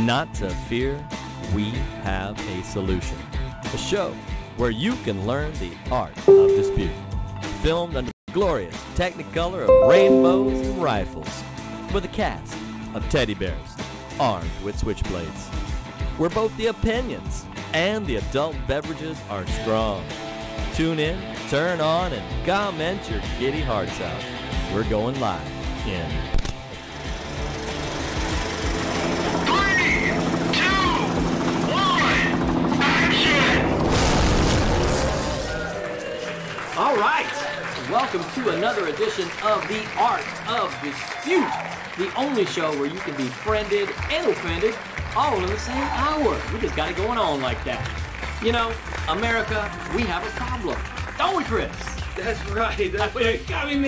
Not to fear, we have a solution. A show where you can learn the art of dispute. Filmed under the glorious technicolor of rainbows and rifles. With a cast of teddy bears armed with switchblades. Where both the opinions and the adult beverages are strong. Tune in, turn on, and comment your giddy hearts out. We're going live in 3, 2, 1, action! All right, welcome to another edition of The Art of Dispute, the only show where you can be friended and offended all in the same hour. We just got it going on like that. You know, America, we have a problem. Don't we, Chris? That's right. That's right. I'm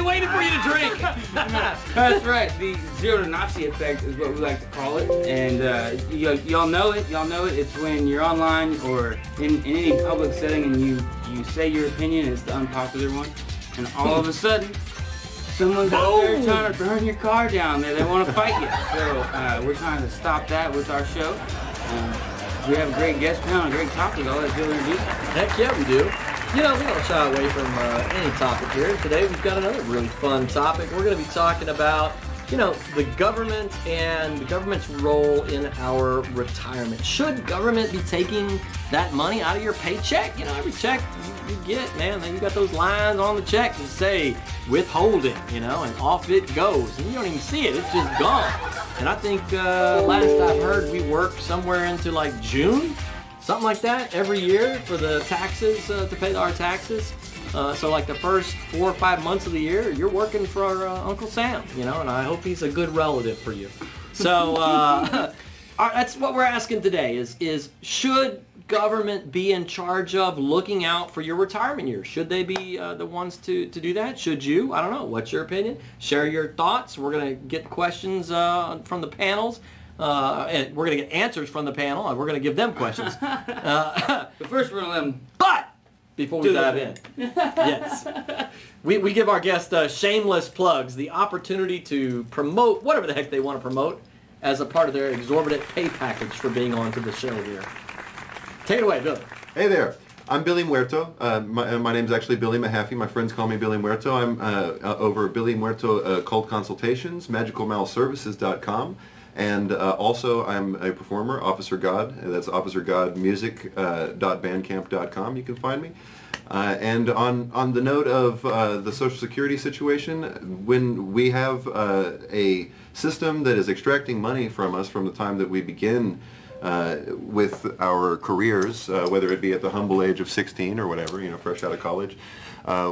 waiting for you to drink. That's right. The zero to Nazi effect is what we like to call it. And y'all know it. Y'all know it. It's when you're online or in any public setting and you say your opinion, it's the unpopular one, and all of a sudden, someone's out there trying to burn your car down. They want to fight you. So we're trying to stop that with our show. We have a great guest panel, a great topic. I'll let Bill introduce it. Heck yeah, we do. You know, we don't shy away from any topic here. Today we've got another really fun topic. We're going to be talking about, you know, the government and the government's role in our retirement. Should government be taking that money out of your paycheck? You know, every check you get, man, then you got those lines on the check that say withholding, you know, and off it goes. And you don't even see it. It's just gone. And I think last I've heard we work somewhere into like June. Something like that every year for the taxes, to pay our taxes. So like the first 4 or 5 months of the year, you're working for Uncle Sam, you know, and I hope he's a good relative for you. So that's what we're asking today is should government be in charge of looking out for your retirement years? Should they be the ones to do that? Should you? I don't know. What's your opinion? Share your thoughts. We're going to get questions from the panels. And we're going to get answers from the panel, and we're going to give them questions. But first, we're going to let them... But before we dive in, yes, we give our guests shameless plugs, the opportunity to promote whatever the heck they want to promote as a part of their exorbitant pay package for being on to the show here. Take it away, Bill. Hey there. I'm Billy Muerto. My name's actually Billy Mehaffey. My friends call me Billy Muerto. I'm over Billy Muerto Occult Consultations, magicalmalservices.com. And also, I'm a performer, Officer God. That's officergodmusic.bandcamp.com. You can find me. And on the note of the Social Security situation, when we have a system that is extracting money from us from the time that we begin with our careers, whether it be at the humble age of 16 or whatever, you know, fresh out of college,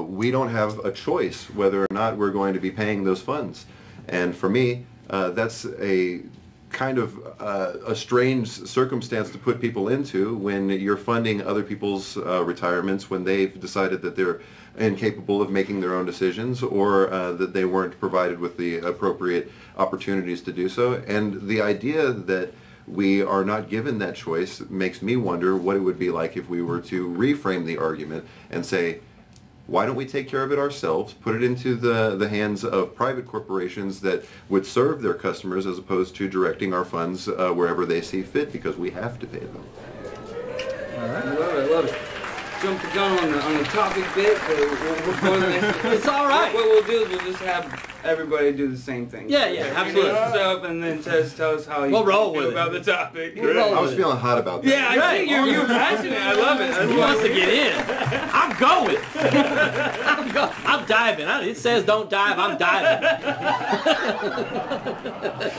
we don't have a choice whether or not we're going to be paying those funds. And for me, that's a kind of a strange circumstance to put people into when you're funding other people's retirements when they've decided that they're incapable of making their own decisions or that they weren't provided with the appropriate opportunities to do so. And the idea that we are not given that choice makes me wonder what it would be like if we were to reframe the argument and say, why don't we take care of it ourselves, put it into the hands of private corporations that would serve their customers as opposed to directing our funds wherever they see fit because we have to pay them. All right. I love it. Jump the gun on the topic bit. It's all right. What we'll do is we'll just have everybody do the same thing. Yeah, absolutely. Stuff and then tell us how you feel about the topic. I was feeling hot about that. Yeah, I think you're passionate. I love it. He wants to get in. I'm going. I'm diving. It says don't dive. I'm diving.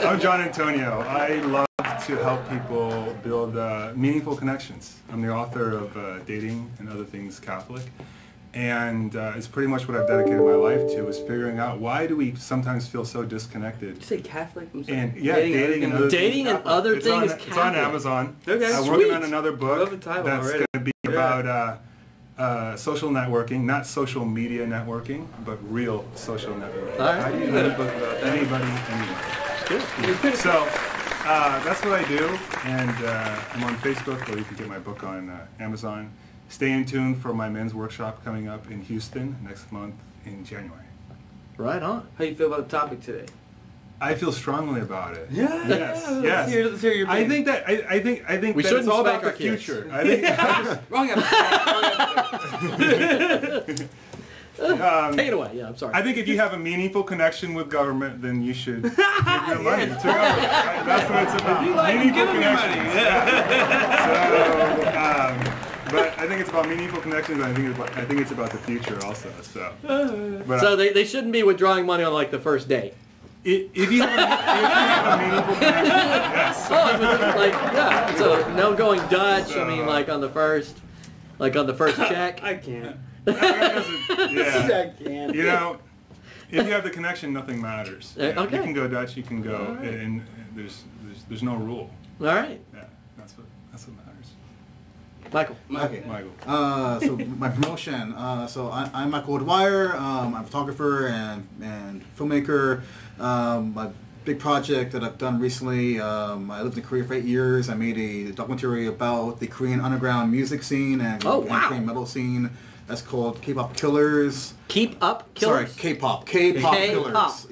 I'm John Antonio. I love to help people build meaningful connections. I'm the author of Dating and Other Things Catholic. And it's pretty much what I've dedicated my life to, is figuring out why do we sometimes feel so disconnected. Did you say Catholic? I'm sorry. And yeah, dating and other things. It's on Amazon. Okay, I'm working on another book that's going to be about social networking, not social media networking, but real social networking. All right. How do you know book about that? Anybody. Good. So that's what I do, and I'm on Facebook, or you can get my book on Amazon. Stay in tune for my men's workshop coming up in Houston next month in January. Right on. How do you feel about the topic today? I feel strongly about it. Yeah. Yes. Let's Yes. hear your I opinion. think that I think We that shouldn't it's all spank about the our kids. future. I think. Wrong episode. Take it away. Yeah, I'm sorry. I think if you have a meaningful connection with government, then you should give your money to government. Right? That's what it's about. You like meaningful giving your money. But I think it's about meaningful connections. And I think it's about the future also. So. But So they shouldn't be withdrawing money on like the first date. if you have a meaningful connection, yes. Oh, like yeah. So no going Dutch. I mean, like on the first check. I can't. Yeah. I can't. You know, if you have the connection, nothing matters. Okay. You can go Dutch. You can go, and there's no rule. All right, Yeah, that's what matters. Michael. Okay. Michael. So my promotion. So I'm Michael Dwyer. I'm a photographer and filmmaker. My big project that I've done recently. I lived in Korea for 8 years. I made a documentary about the Korean underground music scene and Korean metal scene. That's called K-pop Killers. Keep up, killers. Sorry, K-pop Killers. K-pop.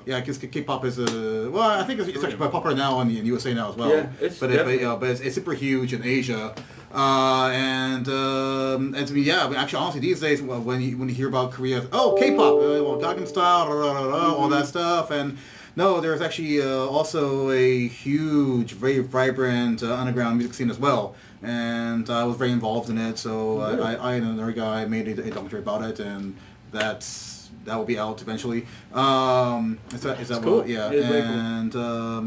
Yeah, because K-pop is I think it's actually quite popular now in USA now as well. Yeah, it's definitely. but it's super huge in Asia. And to me, actually, honestly, these days when you hear about Korea, K-pop, Gangnam Style, all that stuff, and no, there's actually also a huge, very vibrant underground music scene as well. And I was very involved in it, so I and another guy made a documentary about it, and that will be out eventually. Is that cool. Yeah, It is very cool. and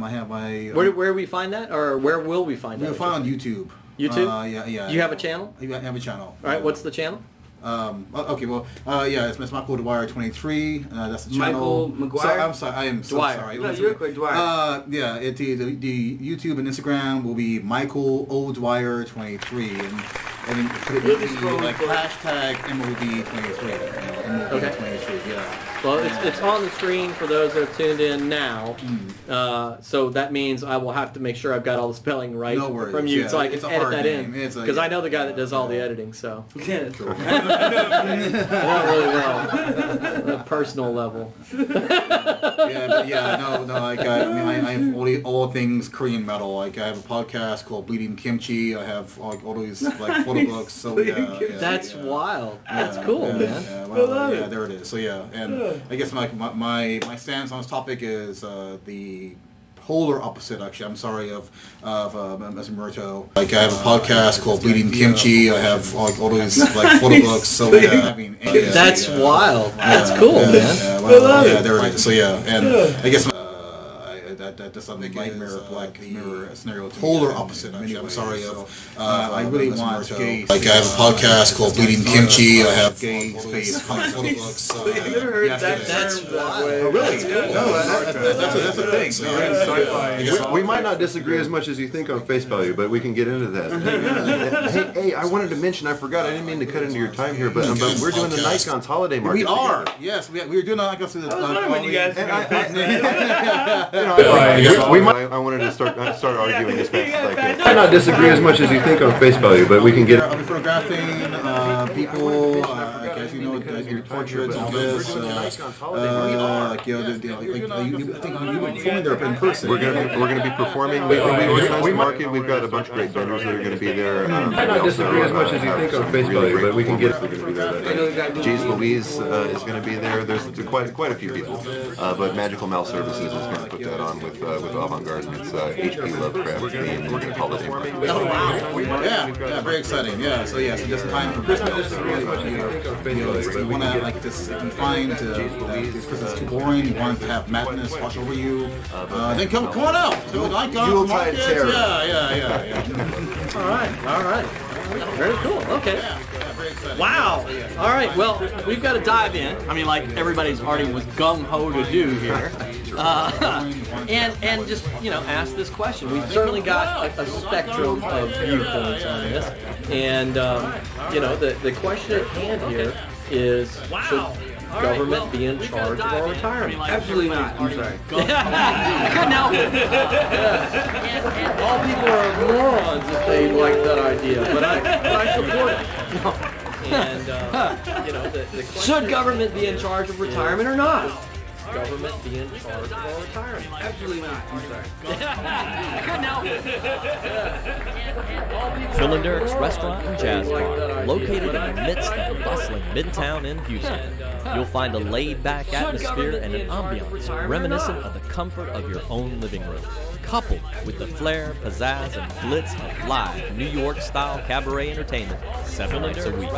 I have my... Where we find that, or where will we find that? You'll find it on YouTube. YouTube? Yeah. You have a channel? I have a channel. All right, what's the channel? Okay, well, it's Michael Dwyer 23. That's the channel. Michael McGuire? I'm sorry, I am so Dwyer. sorry. No, you're quick, Dwyer. The YouTube and Instagram will be Michael O Dwyer 23, and then put it in the hashtag MOD23. Okay. 23, yeah. Well, it's on the screen for those that are tuned in now. So that means I will have to make sure I've got all the spelling right No worries, from you, yeah, so I can it's a edit hard that name. in. It's a- Because I know the guy that does all the editing, so Yeah. not really well on a personal level. I have all things Korean metal. Like I have a podcast called Bleeding Kimchi. I have all these like photo books. So That's wild. That's cool, man. Yeah, there it is. So and I guess my stance on this topic is the polar opposite. Actually, I'm sorry of Mehaffey. Like I have a podcast called Bleeding Kimchi. I have all these like photo books. So That's wild. That's cool, man. There it is. So and I guess. That's a nightmare Black Mirror scenario. Polar opposite. Actually, I'm sorry I really want gay. Like I have a podcast called Bleeding Kimchi. I have gay space photo books. I've never heard that That's term that wild. way. Oh, really? That's a thing. We might not disagree as much as you think on face value, but we can get into that. Hey, I wanted to mention, I forgot, I didn't mean to cut into your time here, but we're doing the Nikon's holiday market. We are. together. Yes, we are doing that. I guess I was wondering when you guys were going to I wanted to start arguing as fast as I can. I might not disagree as much as you think on face value, but we can get. I'll be photographing people. As you know, your portraits and this. I think you've been filming there in person. We're gonna be performing. We market. We've got a bunch of great vendors that are gonna be there. I might not disagree as much as you think on face value, but we can get. Jeez Louise is gonna be there. There's quite a few people, but Magical Mouse Services is gonna put that on with Avant-Garde. It's HP Lovecraft theme. We're gonna call it. Yeah, very exciting. Yeah, so just in time for Christmas. If you want to like this confined to this Christmas too boring, you want to have madness wash over you, then come on out. So Yuletide terror. Yeah. All right. Very cool. Okay. Yeah, very exciting. Wow. All right. Well, we've got to dive in. I mean, like everybody's already was gung ho to do here, and just ask this question. We've certainly got a spectrum of viewpoints on this, and the question at hand here is should government be in charge of our retirement? Absolutely not. I'm sorry. I couldn't help it. And all people are morons if they like that idea, but I support it. And the question should government be in charge of retirement or not? government be in charge of our retirement? Absolutely not. I'm sorry. I couldn't help it. Phil and Derek's Restaurant and Jazz Bar, located in the midst of bustling Midtown in Houston. You'll find a laid-back atmosphere and an ambiance reminiscent of the comfort of your own living room, coupled with the flair, pizzazz, and glitz of live New York-style cabaret entertainment 7 nights a week.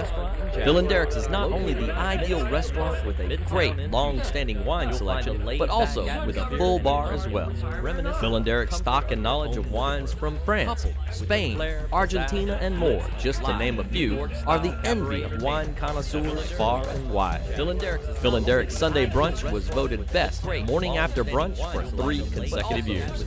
Phil and Derek's is not only the ideal restaurant with a great, long-standing wine selection, but also with a full bar as well. Phil and Derek's stock and knowledge of wines from France, Spain, Argentina, and more, just to name a few, are the envy of wine connoisseurs far and wide. Phil and Derek's Sunday brunch was voted best morning after brunch for 3 consecutive years.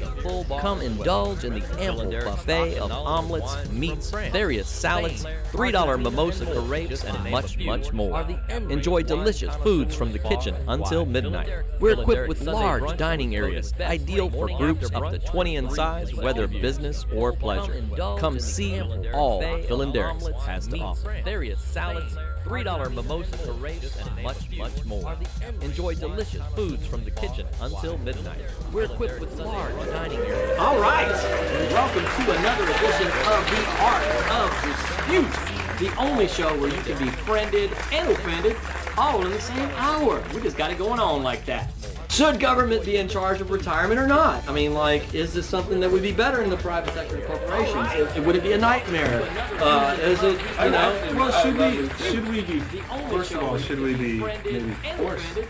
Come indulge in the ample buffet of omelets, meats, various salads, $3 mimosa crepes, and much, much more. Enjoy delicious foods from the kitchen until midnight. We're equipped with large dining areas, ideal for groups up to 20 in size, whether business or pleasure. Come see all Phil and Derek's has to offer. Various salads, $3 mimosa crepes, and much, much more. Enjoy delicious foods from the kitchen until midnight. We're equipped with large dining areas. All right, welcome to another edition of The Art of Dispute, the only show where you can be friended and offended all in the same hour. We just got it going on like that. Should government be in charge of retirement or not? I mean, like, is this something that would be better in the private sector and corporations? Would it be a nightmare? Is it, you know? Well, should we be, first of all, should we be maybe forced to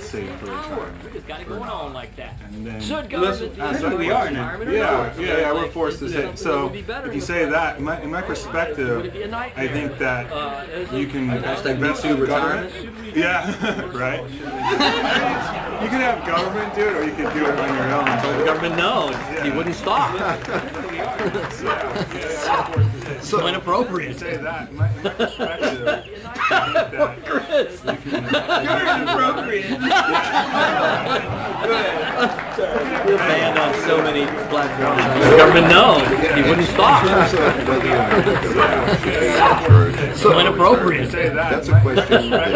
save for retirement? We just got it going on like that. And then, Should government be in charge of we are now. retirement or not? yeah, we're forced to save. So, if you say that, in my perspective, I think that you can invest in government. Yeah, right? You can have government do it, or you can do it on your own. But the government knows. He wouldn't stop. So inappropriate. Say that. In my perspective, I think that Chris. You're inappropriate. You're banned on so many platforms. The government knows. He wouldn't stop. So inappropriate. say that. That's a question that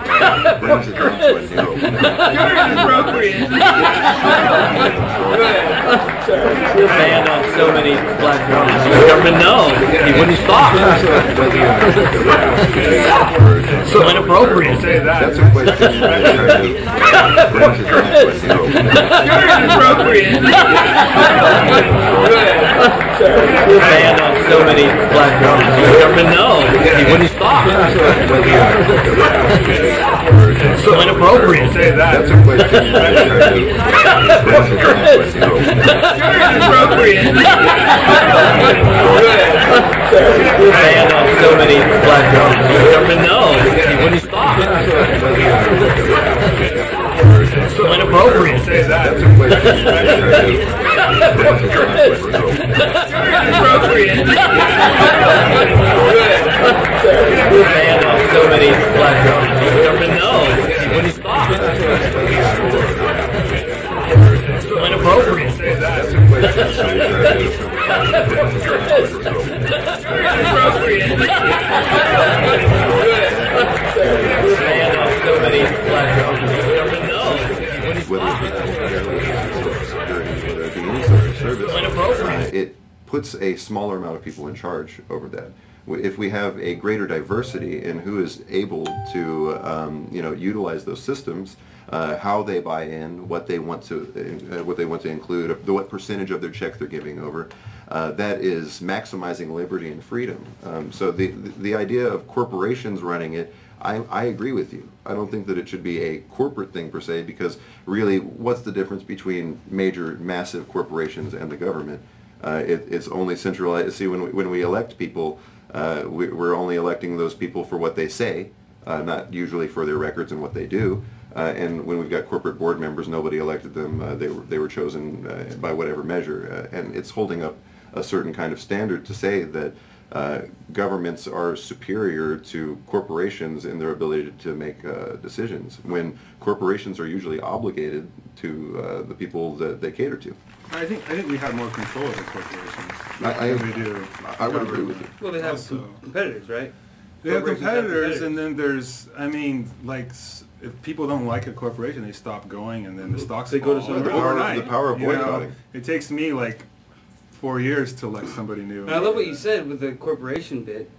kind of brings it down to a narrow point. You're inappropriate. You're banned on so many platforms. The government knows. He wouldn't stop. So inappropriate. Say that. That's a question that kind of brings it down to a narrow point. You're inappropriate. You're banned on so many platforms. The government knows. He wouldn't stop. So inappropriate. Say that. That's a question that kind of brings it down to a narrow point. You're inappropriate. You're banned on so many platforms. The government knows. He wouldn't stop. So inappropriate. Say that. That's a question that kind of brings it down to a narrow point. You're inappropriate. You're banned on so many platforms. The government knows. He wouldn't stop. So inappropriate. Say that. That's a question that kind of brings it down to a narrow point. You're inappropriate. You're banned on so many platforms. The government knows. He wouldn't Whether stop. it be Social Security, whether it be any sort of service, it puts a smaller amount of people in charge over that. If we have a greater diversity in who is able to, utilize those systems, how they buy in, what they want to include, what percentage of their check they're giving over, that is maximizing liberty and freedom. So the idea of corporations running it, I agree with you. I don't think that it should be a corporate thing per se, because really, what's the difference between massive corporations and the government? It's only centralized. See, when we elect people, we're only electing those people for what they say, not usually for their records and what they do. And when we've got corporate board members, nobody elected them. They were chosen by whatever measure. And it's holding up a certain kind of standard to say that governments are superior to corporations in their ability to make decisions, when corporations are usually obligated to the people that they cater to. I think we have more control of the corporations I than we do. I would agree with you. Well, they have competitors, right? They have Corporations competitors, and then there's, I mean, like, if people don't like a corporation, they stop going, and then the stocks They go to fall somewhere else. overnight. The power of you know? boycotting. It takes me like 4 years to elect somebody new. And I love what you said with the corporation bit,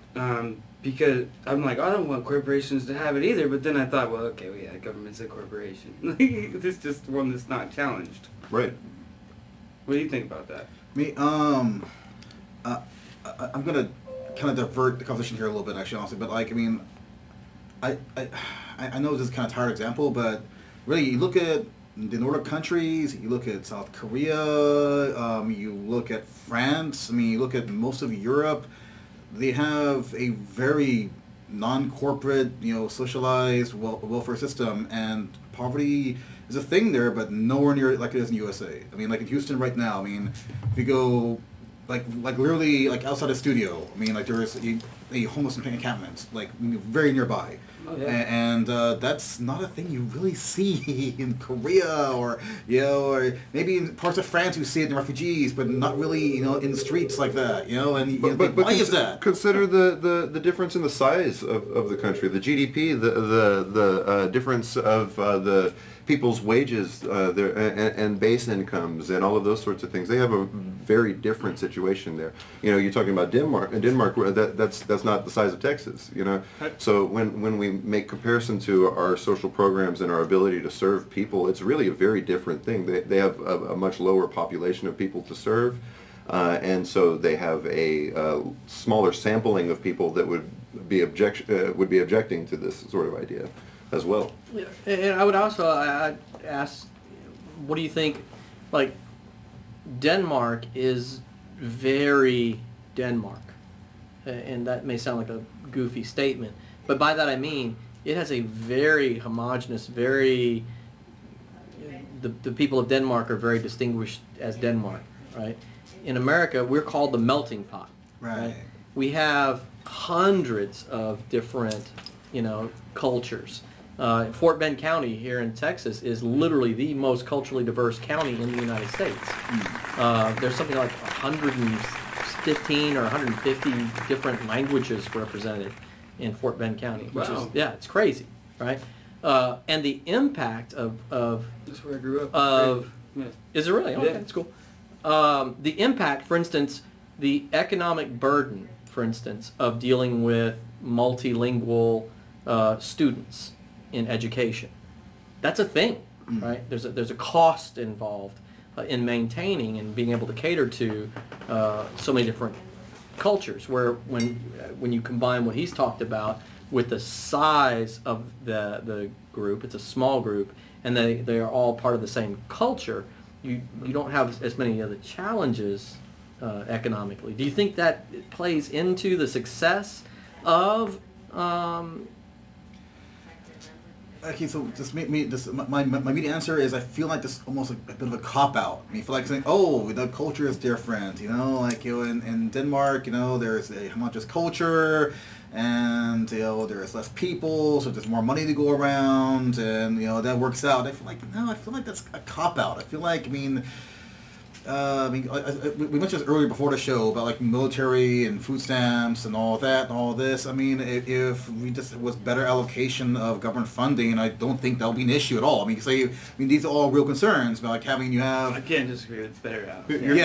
because I'm like, I don't want corporations to have it either, but then I thought, well, okay, well, yeah, government's a corporation. This is just one that's not challenged. Right. What do you think about that? I'm gonna kind of divert the conversation here a little bit, actually, honestly. But like, I mean, I know this is kind of a tired example, but really, you look at the Nordic countries, you look at South Korea, you look at France. I mean, you look at most of Europe. They have a very non-corporate, socialized welfare system, and poverty is a thing there, but nowhere near like it is in USA. I mean, like in Houston right now. I mean, if you go like literally like outside the studio. I mean, like there is a homeless encampment like very nearby. Oh, yeah. And that's not a thing you really see in Korea or or maybe in parts of France you see it in refugees, but not really in the streets like that. And why is that? Consider the difference in the size of the country, the GDP, the difference of the people's wages and base incomes and all of those sorts of things. They have a very different situation there. You're talking about Denmark. That's not the size of Texas. So when we make comparison to our social programs and our ability to serve people, it's really a very different thing. They have a much lower population of people to serve, and so they have a smaller sampling of people that would be objecting to this sort of idea as well. And I would also ask, what do you think, like, Denmark is very Denmark, and that may sound like a goofy statement, but by that I mean it has a very homogeneous, the people of Denmark are very distinguished as Denmark, right? In America, we're called the melting pot, right? We have hundreds of different, cultures. Fort Bend County here in Texas is literally the most culturally diverse county in the United States. There's something like 115 or 150 different languages represented in Fort Bend County, which is, it's crazy, right? And the impact of That's where I grew up. Is it really? Okay, Yeah. that's cool. The impact, for instance, the economic burden, for instance, of dealing with multilingual students in education. That's a thing, right? There's a cost involved in maintaining and being able to cater to so many different cultures. Where when you combine what he's talked about with the size of the group, it's a small group, and they are all part of the same culture. You don't have as many of the challenges economically. Do you think that plays into the success of? Okay, so my immediate answer is I feel like this is almost a bit of a cop out. I feel like saying, oh, the culture is different, in Denmark, there's a homogeneous culture, and there's less people, so there's more money to go around, and that works out. I feel like that's a cop out. I feel like we mentioned this earlier before the show about like military and food stamps and all that and all this. If we just was better allocation of government funding, I don't think that would be an issue at all. These are all real concerns about like having you have. I can't disagree with better out. You're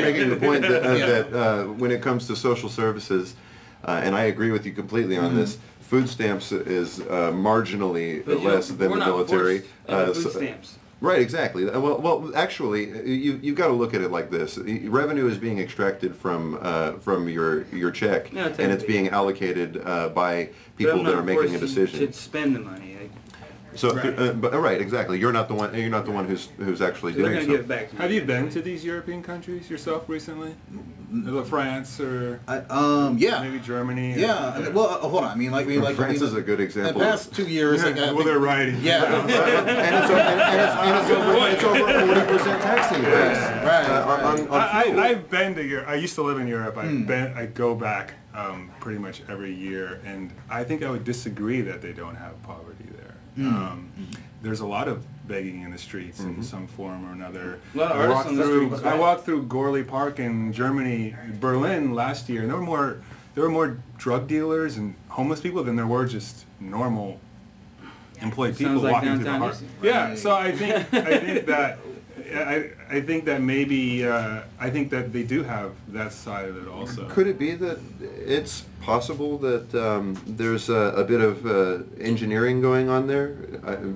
making the point that when it comes to social services, and I agree with you completely on this. Food stamps is marginally less than the military. Food stamps. Right, exactly. Well, actually, you've got to look at it like this: revenue is being extracted from your check, and it's being allocated by people that are making a decision to spend the money. So, right, exactly. You're not the one. You're not the one who's actually doing so. Give it back to Have you been to these European countries yourself recently? France or maybe Germany? Yeah. Hold on. France is a good example. The past 2 years, they're right. Yeah. and it's over 40% tax increase. Right. I've been to Europe. I used to live in Europe. I go back pretty much every year, and I think I would disagree that they don't have poverty there. There's a lot of begging in the streets in some form or another. I walked through Gorley Park in Germany, Berlin last year. No more there were more drug dealers and homeless people than there were just normal employed people Sounds like walking through the downtown heart. Houston. Yeah, so I think that maybe I think that they do have that side of it also. Could it be that it's possible that there's a bit of engineering going on there?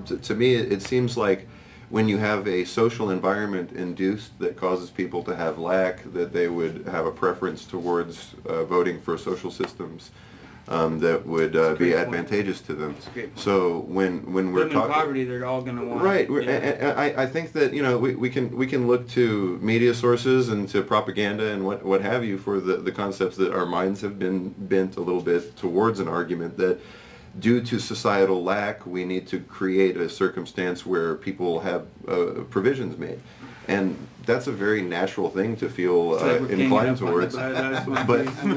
To me, it seems like when you have a social environment induced that causes people to have lack, that they would have a preference towards voting for social systems that would be advantageous to them. So when we're talking poverty, they're all going to want. Right. I think that we can look to media sources and to propaganda and what have you for the concepts that our minds have been bent a little bit towards an argument that due to societal lack, we need to create a circumstance where people have provisions made. And that's a very natural thing to feel inclined towards. But Don't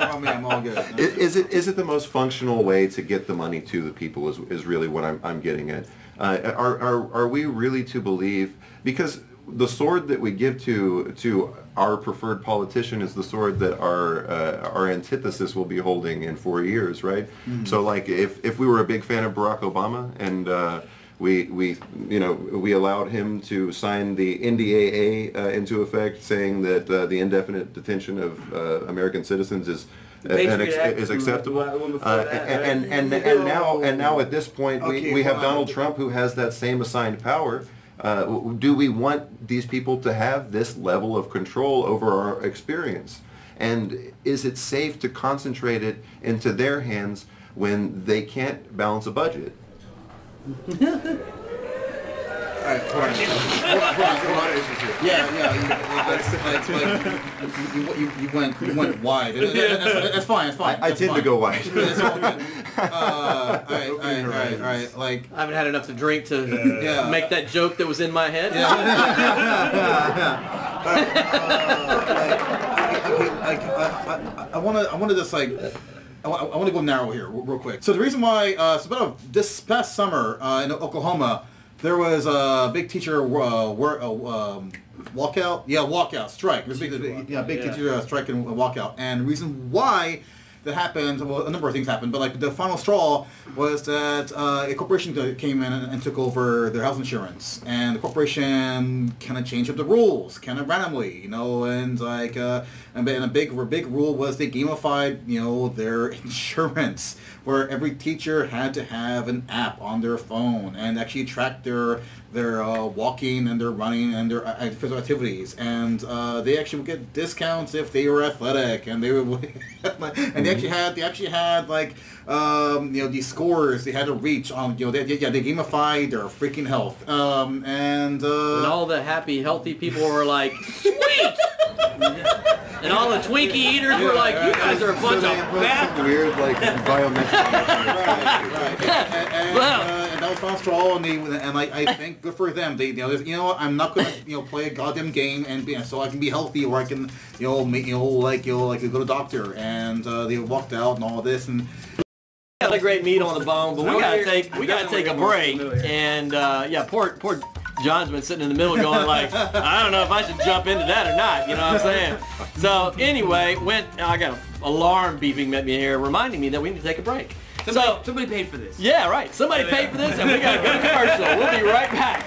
want me, I'm all good. is it the most functional way to get the money to the people is really what I'm getting at. Are we really to believe, because the sword that we give to our preferred politician is the sword that our antithesis will be holding in 4 years, right? Mm-hmm. So like if we were a big fan of Barack Obama and we allowed him to sign the NDAA into effect, saying that the indefinite detention of American citizens is acceptable. And now at this point we have Donald Trump, who has that same assigned power. Do we want these people to have this level of control over our experience? And is it safe to concentrate it into their hands when they can't balance a budget? Alright, hold on. You went wide. That's fine. I tend to go wide. It's all good. Alright. Like, I haven't had enough to drink to make that joke that was in my head. I want to just like. I want to go narrow here real quick. So the reason why, this past summer in Oklahoma, there was a big teacher walkout. Yeah, walkout strike. There's big teacher strike and walkout. And the reason why that happened, well, a number of things happened, but like the final straw was that a corporation came in and took over their health insurance, and the corporation kind of changed up the rules, kind of randomly, and like, and a big rule was they gamified, their insurance, where every teacher had to have an app on their phone and actually track their walking and their running and their physical activities, and they actually would get discounts if they were athletic, and they would, and they actually had like these scores they had to reach on, they gamified their freaking health, and all the happy, healthy people were like, sweet. And all the Twinkie eaters were like, you guys are a bunch of bastards. Weird, like, biometric. Right. And that was final straw, and I think good for them. They, I'm not gonna, play a goddamn game so I can be healthy, or I can, go to doctor. And they walked out and all this, and. Got a great meat on the bone, but we gotta take a break. And poor John's been sitting in the middle going like, I don't know if I should jump into that or not, you know what I'm saying? So anyway, I got an alarm beeping at me here reminding me that we need to take a break. Somebody paid for this. Yeah, right. Somebody paid for this, and we gotta go to commercial. We'll be right back.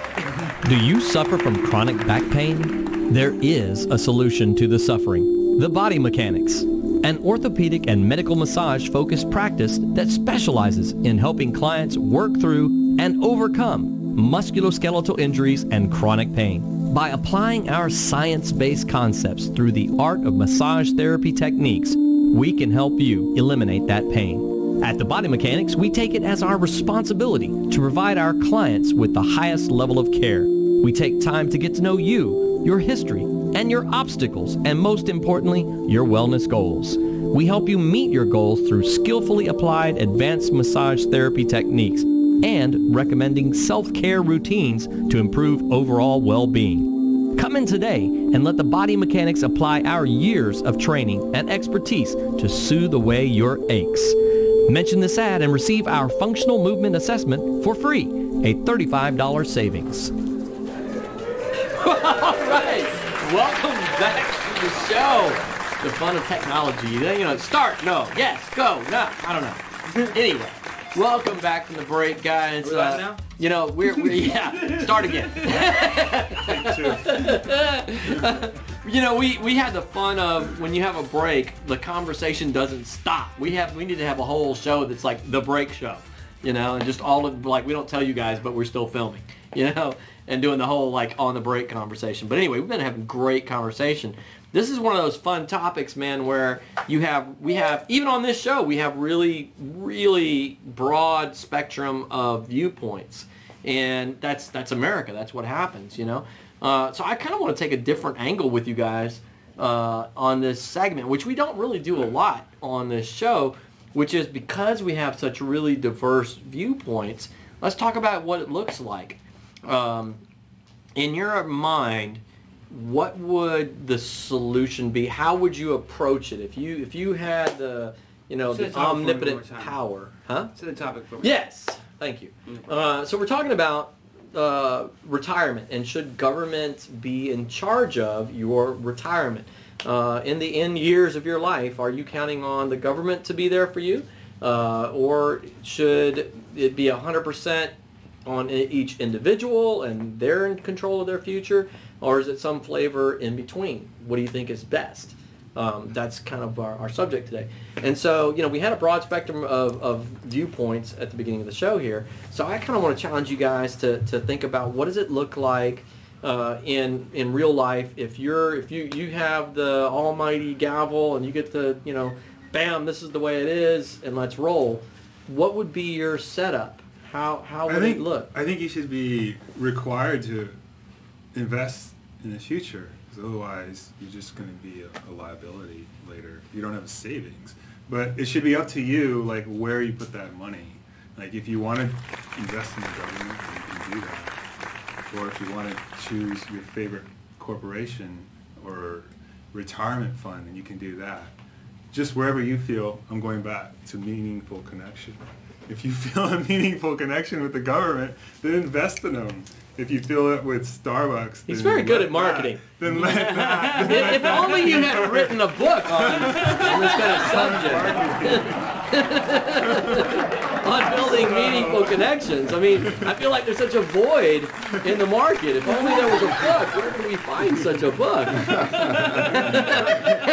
Do you suffer from chronic back pain? There is a solution to the suffering. The Body Mechanics, an orthopedic and medical massage focused practice that specializes in helping clients work through and overcome musculoskeletal injuries and chronic pain. By applying our science-based concepts through the art of massage therapy techniques, we can help you eliminate that pain. At the Body Mechanics, we take it as our responsibility to provide our clients with the highest level of care. We take time to get to know you, your history, and your obstacles, and most importantly, your wellness goals. We help you meet your goals through skillfully applied advanced massage therapy techniques and recommending self-care routines to improve overall well-being. Come in today and let the Body Mechanics apply our years of training and expertise to soothe away your aches. Mention this ad and receive our functional movement assessment for free, a $35 savings. All right, welcome back to the show. The fun of technology. You know, start, no, yes, go, no, I don't know. Anyway, welcome back from the break, guys. We're live now? You know, we're yeah, start again. You know, we had the fun of when you have a break, the conversation doesn't stop. We need to have a whole show that's like the break show, you know, and just all of, like, we don't tell you guys, but we're still filming, you know, and doing the whole like on the break conversation. But anyway, we've been having great conversation. This is one of those fun topics, man, where we have, even on this show, we have really, really broad spectrum of viewpoints. And that's America. That's what happens, you know. So I kind of want to take a different angle with you guys on this segment, which we don't really do a lot on this show, which is because we have such really diverse viewpoints, let's talk about what it looks like. In your mind, what would the solution be? How would you approach it if you had the, you know, the omnipotent power? Huh? To the topic for me. Yes. Thank you. So we're talking about retirement, and should government be in charge of your retirement? In the end years of your life, are you counting on the government to be there for you? Or should it be 100% on each individual and they're in control of their future? Or is it some flavor in between? What do you think is best? That's kind of our subject today. And so, you know, we had a broad spectrum of viewpoints at the beginning of the show here. So I kind of want to challenge you guys to think about what does it look like in real life if you have the almighty gavel and you get to, you know, bam, this is the way it is and let's roll. What would be your setup? How would it look? I think you should be required to invest in the future, because otherwise you're just going to be a liability later. You don't have savings. But it should be up to you, like, where you put that money. Like, if you want to invest in the government, you can do that. Or if you want to choose your favorite corporation or retirement fund, then you can do that. Just wherever you feel, I'm going back to meaningful connection. If you feel a meaningful connection with the government, then invest in them. If you feel it with Starbucks, he's very good at marketing. Then let that. If only you had written a book on this kind of subject. On building meaningful connections. I mean, I feel like there's such a void in the market. If only there was a book, where can we find such a book? If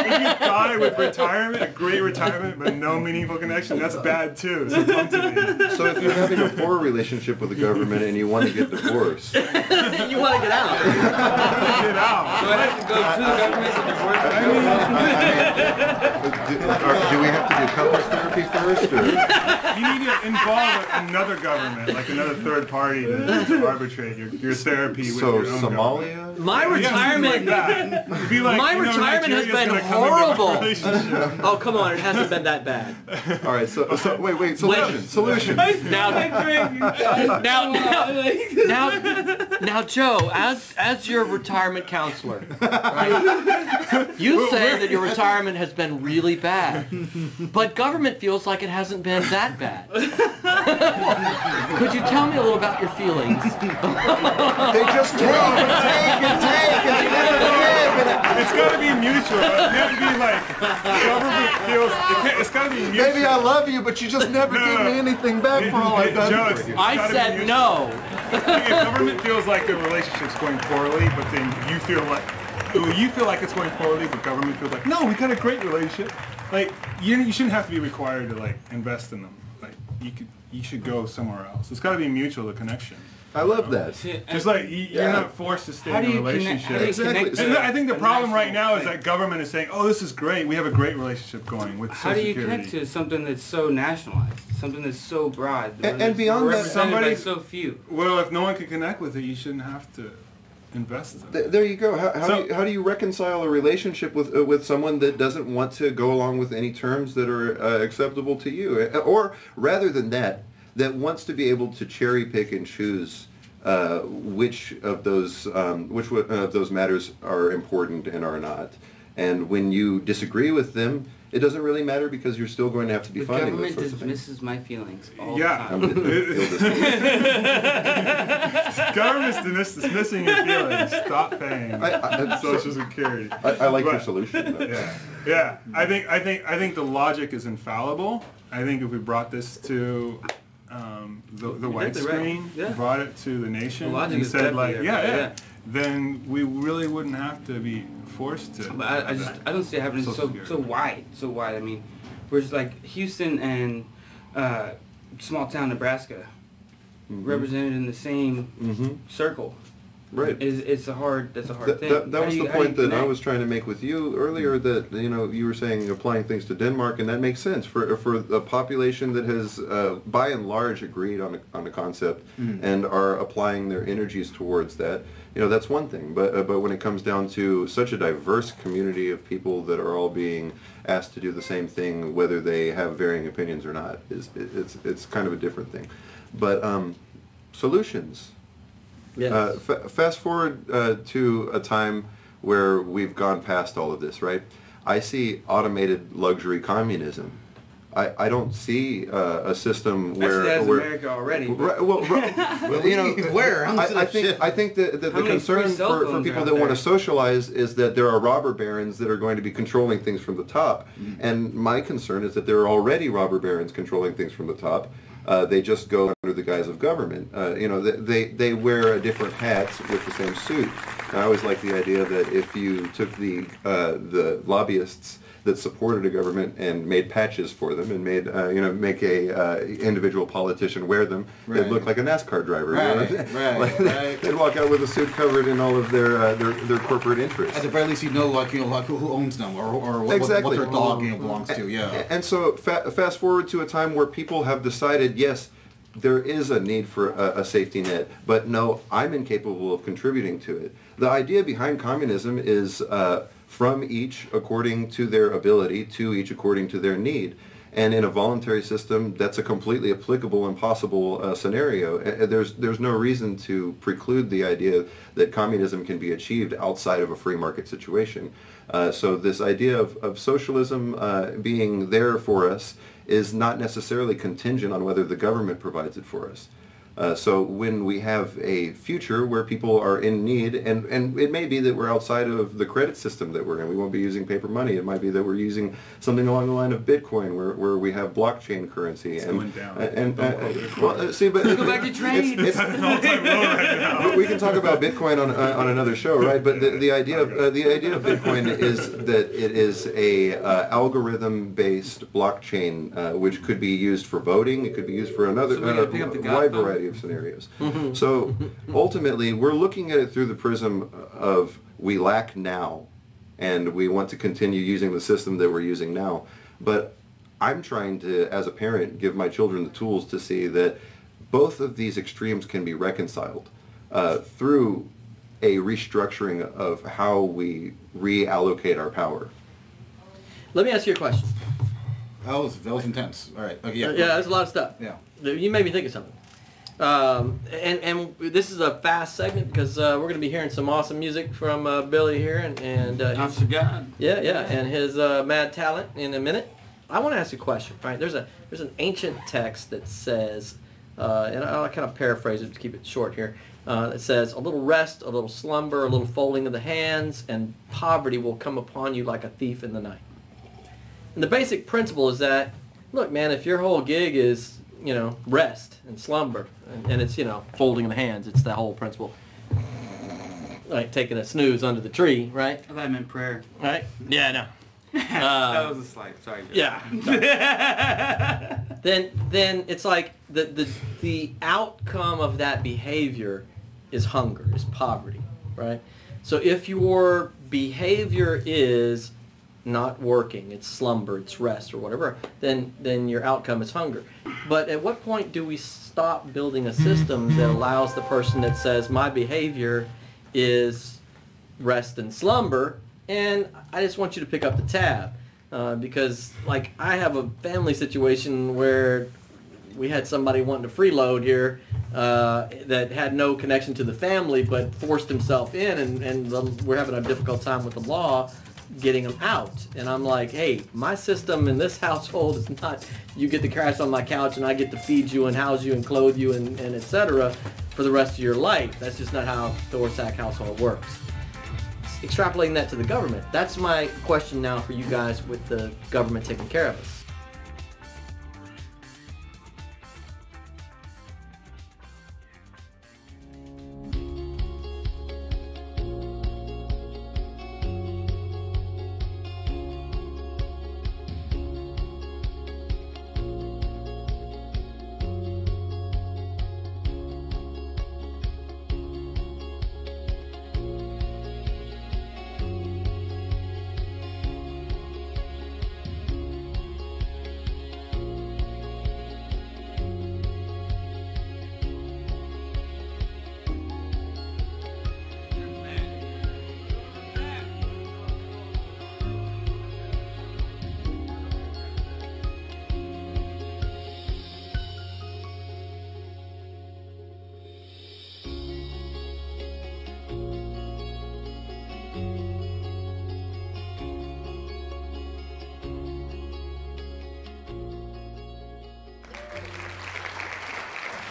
you thought it with retirement, a great retirement, but no meaningful connection, that's bad too. So come to me. So if you're having a poor relationship with the government and you want to get divorced, you want to get out. Get out. Do I have to go to the government to divorce do we have to do couples therapy first? Or? You need to involve another government, like another third party, to arbitrate your therapy with your own Somalia? government. My retirement, My retirement has been horrible. Oh, come on, it hasn't been that bad. All right, so wait, solution. Now, Joe, as your retirement counselor, right, you say that your retirement has been really bad, but government feels like it hasn't been that bad. Could you tell me a little about your feelings? They just take and take and never give. It's got to be mutual. It can't be like government feels. It's got to be mutual. Baby, I love you, but you just never give me anything back for all I've done Joe, for you. I said no. If government feels like the relationship's going poorly, but then you feel like it's going poorly, but government feels like, no, we got a great relationship. Like you shouldn't have to be required to like invest in them. Like you should go somewhere else. It's got to be mutual, the connection. I love that. Just like you're not forced to stay in a relationship. Exactly. And I think the problem right now is that government is saying, "Oh, this is great. We have a great relationship going with Social Security." How do you connect to something that's so nationalized, something that's so broad, And beyond that, somebody so few? Well, if no one can connect with it, you shouldn't have to invest in it. There you go. How do you reconcile a relationship with someone that doesn't want to go along with any terms that are acceptable to you, or rather than that wants to be able to cherry pick and choose which of those matters are important and are not, And when you disagree with them, it doesn't really matter because you're still going to have to be The funding those government sorts of things. dismisses my feelings all Yeah. the time. Government's dismissing your feelings. Stop paying Social Security. I like your But- solution. Though. Yeah. I think the logic is infallible. I think if we brought this to the white definitely right. screen, Yeah. brought it to the nation, The logic and is said like, definitely there, then we really wouldn't have to be forced to. But I don't see it happening Social so wide. I mean, we're just like Houston and small town Nebraska represented in the same circle. Right. It's a hard thing. That How was do the you point that I connect? was trying to make with you earlier. That you were saying applying things to Denmark, and that makes sense for a population that has, by and large, agreed on a concept and are applying their energies towards that. That's one thing. But when it comes down to such a diverse community of people that are all being asked to do the same thing, whether they have varying opinions or not, it's kind of a different thing. But solutions. Yes. Fast forward to a time where we've gone past all of this, right? I see automated luxury communism. I don't see a system where... Actually, that's where America already. Right, well, Where? I think that the How many concern free cell for phones people are that out want to there? socialize is that there are robber barons that are going to be controlling things from the top. And my concern is that there are already robber barons controlling things from the top. They just go under the guise of government. They wear a different hat with the same suit. And I always like the idea that if you took the lobbyists that supported a government and made patches for them and made make a individual politician wear them, Right. they'd look like a NASCAR driver. Right. They'd walk out with a suit covered in all of their corporate interests. At the very least, who owns them or what Exactly. their dog belongs to. Yeah. And so fast forward to a time where people have decided, yes, there is a need for a safety net, but no, I'm incapable of contributing to it. The idea behind communism is from each according to their ability, to each according to their need. And in a voluntary system, that's a completely applicable and possible scenario. There's no reason to preclude the idea that communism can be achieved outside of a free market situation. So this idea of socialism being there for us is not necessarily contingent on whether the government provides it for us. So when we have a future where people are in need, and it may be that we're outside of the credit system that we're in, we won't be using paper money. It might be that we're using something along the line of Bitcoin, where we have blockchain currency. It's and going down. See, but Go back to trade. It's at an all-time low right now. we can talk about Bitcoin on another show, right? But the idea of Bitcoin is that it is a algorithm-based blockchain, which could be used for voting. It could be used for another So we gotta pick up the wide God variety of scenarios. So ultimately, we're looking at it through the prism of we lack now, and we want to continue using the system that we're using now. But I'm trying to, as a parent, give my children the tools to see that both of these extremes can be reconciled through a restructuring of how we reallocate our power. Let me ask you a question. That was intense. All right. Okay. Yeah. Yeah, there's a lot of stuff. Yeah. You made me think of something. And this is a fast segment because we're going to be hearing some awesome music from Billy here and Honest to God. and his mad talent in a minute. I want to ask you a question. Right? There's an ancient text that says, and I'll kind of paraphrase it to keep it short here. It says, "A little rest, a little slumber, a little folding of the hands, and poverty will come upon you like a thief in the night." And the basic principle is that, look, man, if your whole gig is rest and slumber, and it's, folding of the hands, it's the whole principle. Like taking a snooze under the tree, right? I thought I meant prayer. Right? Yeah, no. That was a slight. Sorry. Joe. Yeah. Then it's like the outcome of that behavior is hunger, is poverty, right? So if your behavior is not working, it's slumber, it's rest, or whatever, then your outcome is hunger. But at what point do we stop building a system that allows the person that says my behavior is rest and slumber, and I just want you to pick up the tab? Because like I have a family situation where we had somebody wanting to freeload here that had no connection to the family but forced himself in, and we're having a difficult time with the law. getting them out. And I'm like, hey, my system in this household is not, you get to crash on my couch and I get to feed you and house you and clothe you and etc. for the rest of your life. That's just not how the Orsak household works. Extrapolating that to the government, that's my question now for you guys with the government taking care of us.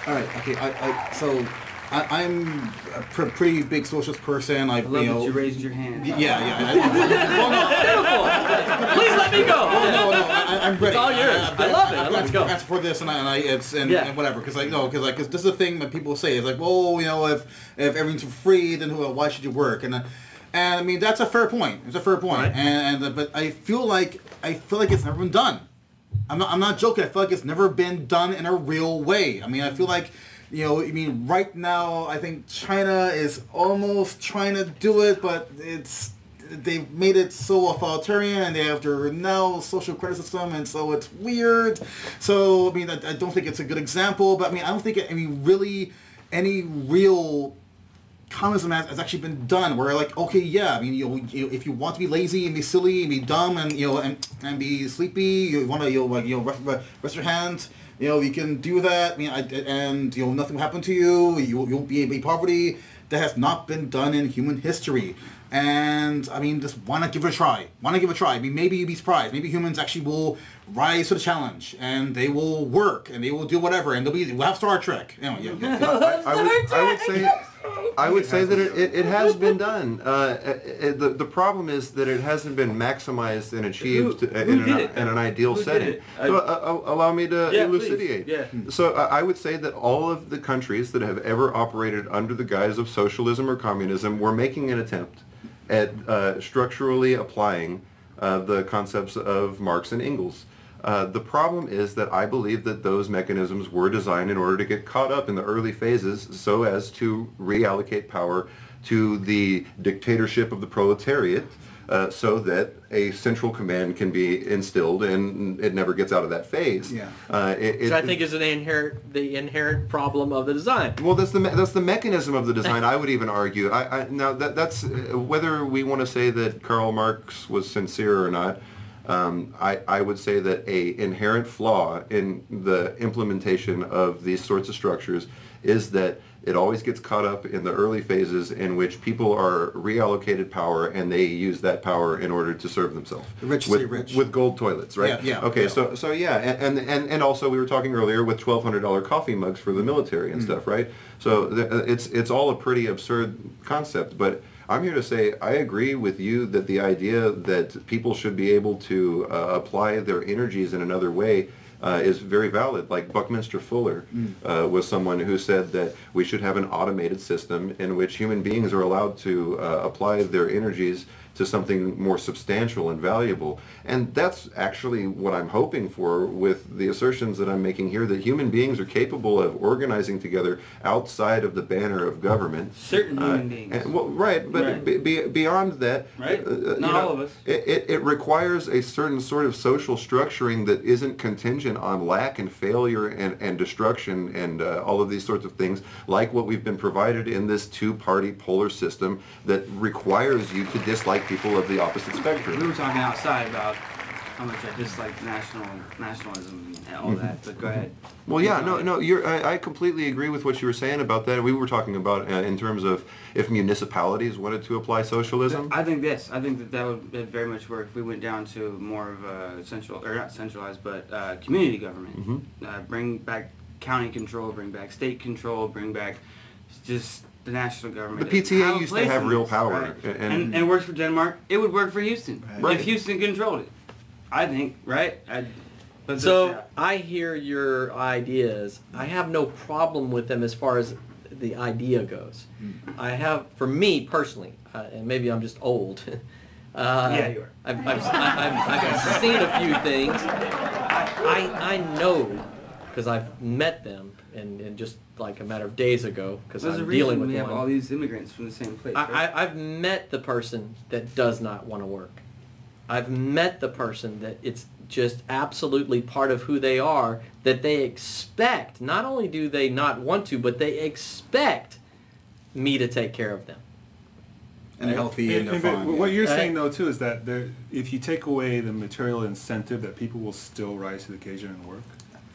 All right. Okay. I'm a pretty big socialist person. I love that you raised your hand. Yeah. Please let me go. No. I'm ready. It's all yours. I love it. Let's go. Ask for this and whatever. Because this is the thing that people say. It's like, well, if everything's for free, then why should you work? And I mean that's a fair point. It's a fair point. Right. But I feel like it's never been done. I'm not joking. I feel like it's never been done in a real way. I mean, I feel like, right now, I think China is almost trying to do it, but they've made it so authoritarian, and they have their now social credit system, and so it's weird. So, I mean, I don't think it's a good example, but I mean, I don't think really any real communism has actually been done where okay, yeah, I mean, if you want to be lazy and be silly and be dumb and and be sleepy, you want to rest your hands, you can do that. I mean, and nothing will happen to you. You'll be in poverty. That has not been done in human history. And I mean, just why not give it a try? I mean, maybe you'd be surprised. Maybe humans actually will rise to the challenge, and they will work, and they will do whatever, and we'll have Star Trek. I would say that it has been done. The problem is that it hasn't been maximized and achieved in an ideal setting. Allow me to elucidate. Yeah. So I would say that all of the countries that have ever operated under the guise of socialism or communism were making an attempt at structurally applying the concepts of Marx and Engels. The problem is that I believe that those mechanisms were designed in order to get caught up in the early phases so as to reallocate power to the dictatorship of the proletariat so that a central command can be instilled and it never gets out of that phase. Yeah. Which I think is the inherent problem of the design. Well, that's the mechanism of the design. I would even argue. Now that's whether we want to say that Karl Marx was sincere or not. I would say that a inherent flaw in the implementation of these sorts of structures is that it always gets caught up in the early phases in which people are reallocated power and they use that power in order to serve themselves. The rich stay rich. With gold toilets, right? Yeah. Okay, yeah. So yeah, and also we were talking earlier with $1,200 coffee mugs for the military and stuff, right? So it's all a pretty absurd concept, but I'm here to say I agree with you that the idea that people should be able to apply their energies in another way is very valid. Like Buckminster Fuller was someone who said that we should have an automated system in which human beings are allowed to apply their energies to something more substantial and valuable. And that's actually what I'm hoping for with the assertions that I'm making here, that human beings are capable of organizing together outside of the banner of government. Certain human beings. Right, but beyond that, right? Not all of us. It requires a certain sort of social structuring that isn't contingent on lack and failure and destruction and all of these sorts of things, like what we've been provided in this two-party polar system that requires you to dislike people of the opposite spectrum. We were talking outside about how much I dislike nationalism and all that. But go ahead. Well, yeah, no. I completely agree with what you were saying about that. We were talking about in terms of if municipalities wanted to apply socialism. I think that would very much work if we went down to more of a not centralized, but community government. Bring back county control, bring back state control, bring back just the national government. The PTA used to have real power. Right? And it works for Denmark. It would work for Houston. Right. If Houston controlled it. I think, right? I hear your ideas. I have no problem with them as far as the idea goes. I have, for me personally, and maybe I'm just old. Yeah, you are. I've seen a few things. I know, because I've met them, and just like a matter of days ago, because I'm dealing with we one. have all these immigrants from the same place. Right? I've met the person that does not want to work. I've met the person that it's just absolutely part of who they are, that they expect, not only do they not want to, but they expect me to take care of them. And they're healthy and they're fine. What you're saying, though, too, is that if you take away the material incentive, that people will still rise to the occasion and work.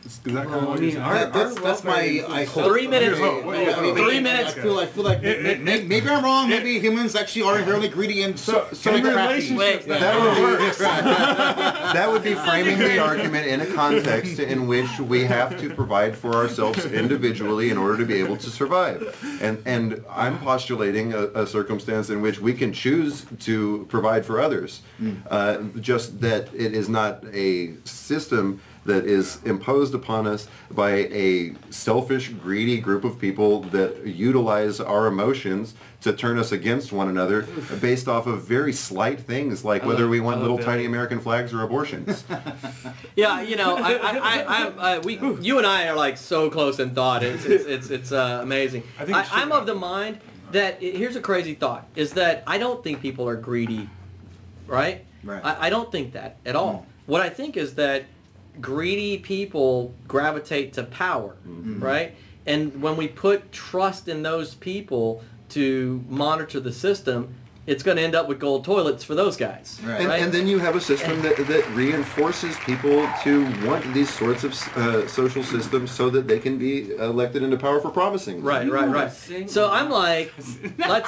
Is that kind of what you're saying? That's my I hope. 3 minutes. Wait, 3 minutes. I feel like maybe I'm wrong. Maybe humans actually are inherently greedy and so relationships that would be framing the argument in a context in which we have to provide for ourselves individually in order to be able to survive. And I'm postulating a circumstance in which we can choose to provide for others. Just that it is not a system that is imposed upon us by a selfish, greedy group of people that utilize our emotions to turn us against one another based off of very slight things like whether we want little tiny American flags or abortions. Yeah, you know, you and I are like so close in thought. It's amazing. I'm of the mind that here's a crazy thought: is that I don't think people are greedy, right? Right. I don't think that at all. What I think is that greedy people gravitate to power, right? And when we put trust in those people to monitor the system, it's going to end up with gold toilets for those guys. Right. And then you have a system that reinforces people to want these sorts of social systems so that they can be elected into power for promising. Right. So I'm like,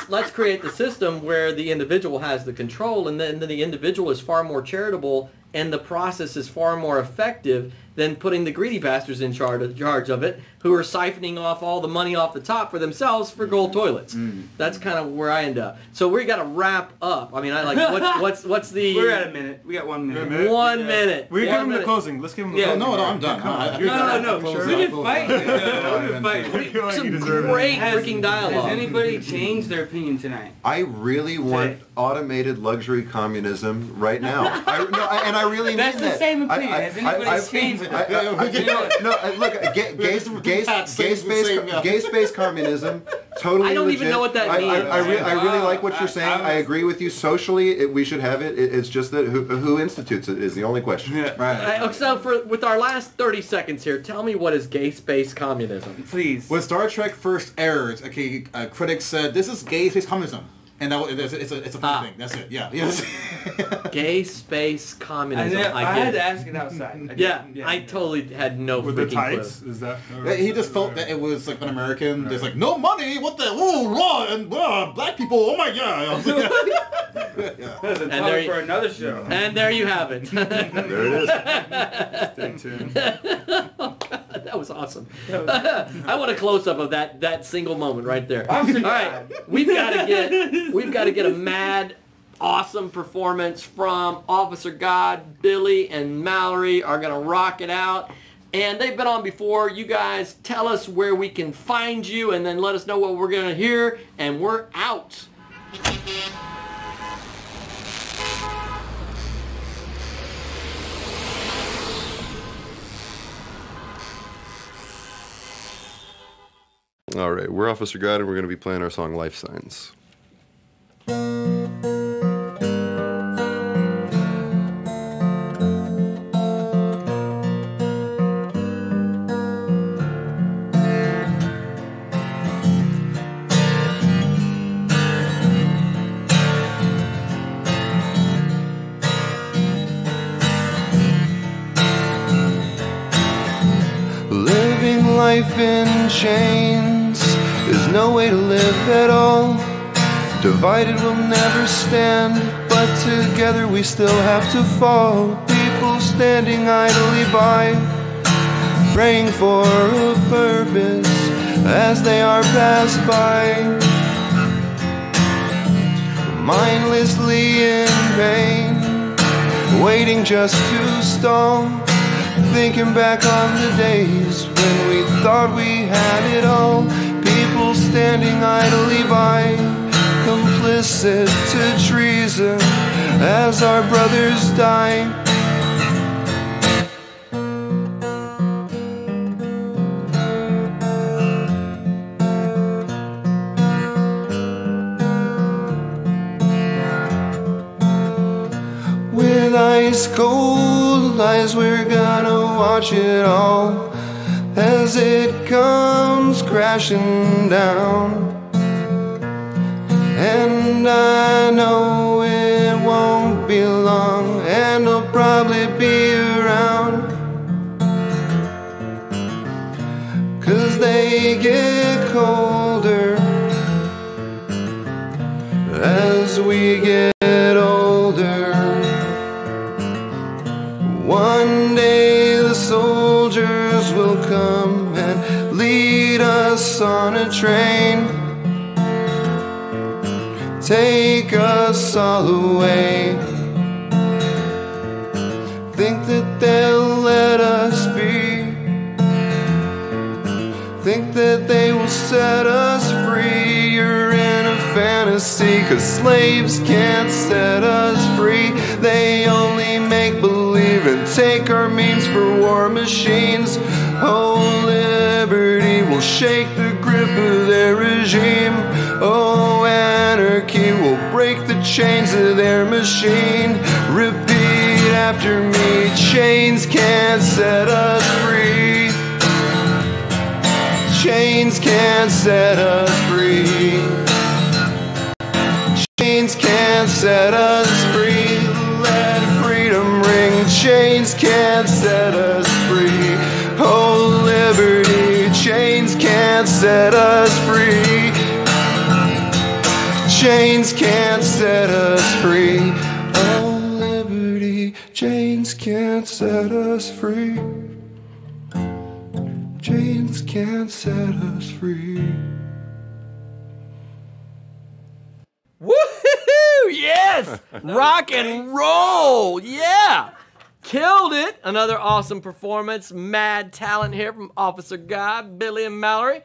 let's create the system where the individual has the control, and then the individual is far more charitable, and the process is far more effective than putting the greedy bastards in charge of it, who are siphoning off all the money off the top for themselves for gold toilets. That's kind of where I end up. So we got to wrap up. I mean, I like what's the? We're at a minute. We got 1 minute. 1 minute. We give him the closing. Let's give him the Yeah, closing. No, I'm done. No. We can fight. We can fight. Some great freaking dialogue. Has anybody changed their opinion tonight? I really want automated luxury communism right now. I really mean that. That's the same opinion. Has anybody changed it? Gay space communism, totally I don't legit. even know what that means. I really like what you're saying. I agree with you. Socially, we should have it. It's just that who institutes it is the only question. Yeah. Right. So with our last 30 seconds here, tell me what is gay space communism? Please. When Star Trek first aired, critics said this is gay space communism, and it's a fun thing. That's it. Yeah. Yes. Gay space communism. I had to ask it outside. I totally had no With the freaking tights? clue. Is that? He just felt that it was like un-American. There's like no money. What the? Oh, law and black people. Oh my god. That's a topic for another show. And there you have it. There it is. Stay tuned. That was awesome. I want a close up of that single moment right there. All right, we've got to get a mad, awesome performance from Officer God. Billy and Mallory are gonna rock it out, and they've been on before. You guys tell us where we can find you, and then let us know what we're gonna hear, and we're out. All right, we're Officer God, and we're going to be playing our song Life Signs. life in chains is no way to live at all. Divided we'll never stand, but together we still have to fall. People standing idly by, praying for a purpose as they are passed by. Mindlessly in pain, waiting just to stall. Thinking back on the days when we thought we had it all. People standing idly by, complicit to treason as our brothers die. With ice cold eyes, we're gonna watch it all as it comes crashing down. And I know it won't be long, and I'll probably be around, 'cause they get colder as we get older. One day the soldiers will come and lead us on a train, take us all away. Think that they'll let us be, think that they will set us free. You're in a fantasy, 'cause slaves can't set us free. They only make believe and take our means for war machines. Oh, liberty will shake the grip of their regime. Oh, anarchy will break the chains of their machine. Repeat after me, chains can't set us free. Chains can't set us free. Chains can't set us free. Let freedom ring. Chains can't set us free. Oh, liberty, chains can't set us free. Chains can't set us free. Oh, liberty, chains can't set us free. Chains can't set us free. Woohoo! Yes! Rock and roll! Yeah! Killed it! Another awesome performance. Mad talent here from Officer Guy, Billy, and Mallory.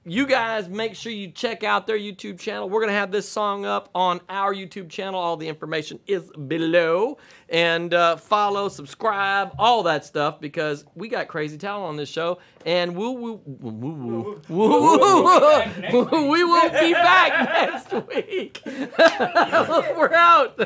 You guys make sure you check out their YouTube channel. We're going to have this song up on our YouTube channel. All the information is below. And follow, subscribe, all that stuff, because we got crazy talent on this show. And we will be back next week. We're out.